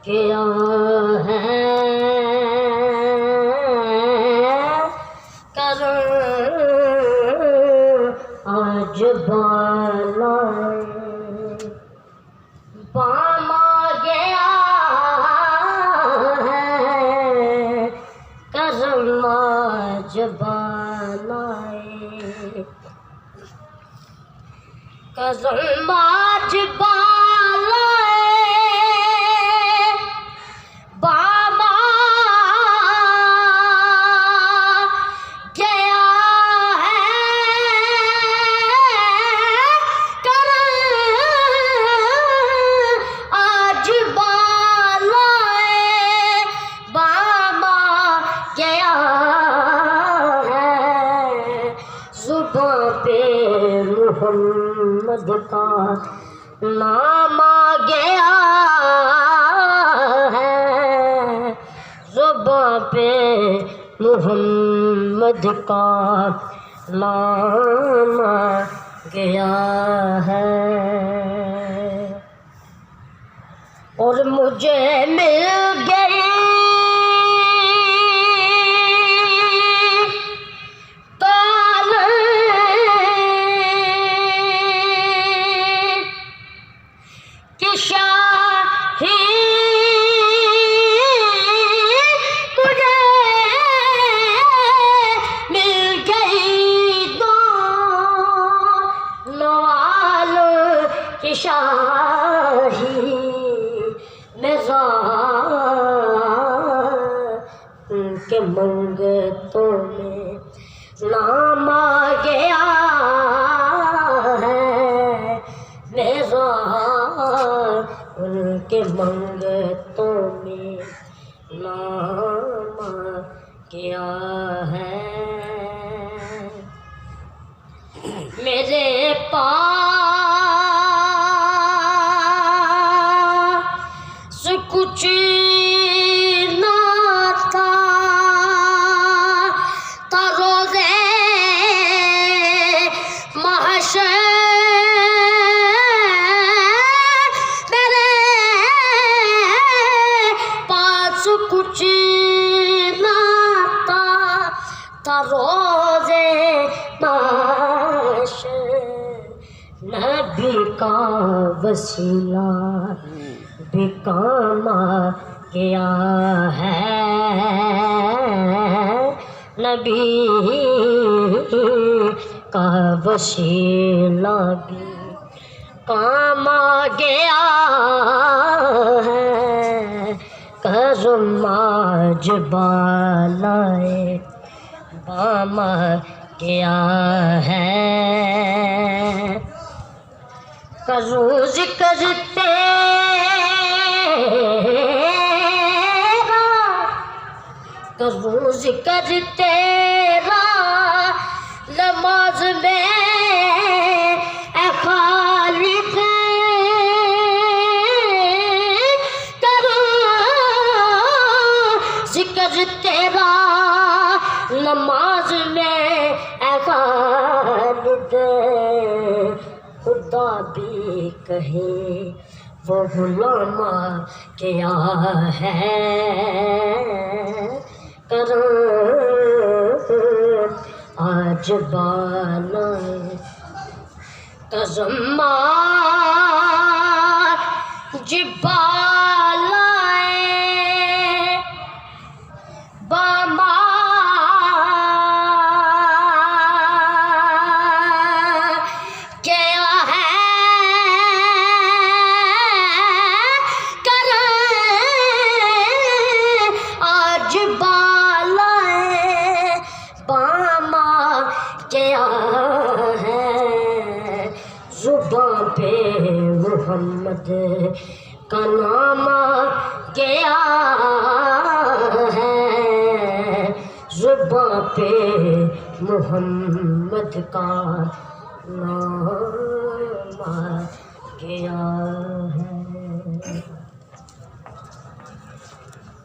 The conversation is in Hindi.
क्या है आज बालाए पामा गया है करम आज बालाए करम आज मोहम्मद का नाम आ गया है ज़ुबां पे मोहम्मद का नाम आ गया है और मुझे मिल गई शाही मेरा उनके मंगतों में नाम आ गया है मेरा उनके मंगतों में नाम आ गया है मेरे पास कुछ ना था रोज़े महशर मेरे पास कुछ ना था रोज़े महशर नबी का वसीला भी काम आ गया है नबी का वसीला भी काम आ गया है करम आज बालाए बाम आ गया है करूँ ज़िक्र करूँ ज़िक्र तेरा नमाज में ऐ खालिद करूँ ज़िक्र तेरा नमाज में ऐ खालिद खुदा भी कहे वो गुलामा क्या है करो आज बालाए कसम आज बालाए बामा गया है, ज़ुबां पे मोहम्मद का नाम आ गया है, ज़ुबां पे मोहम्मद का नाम आ गया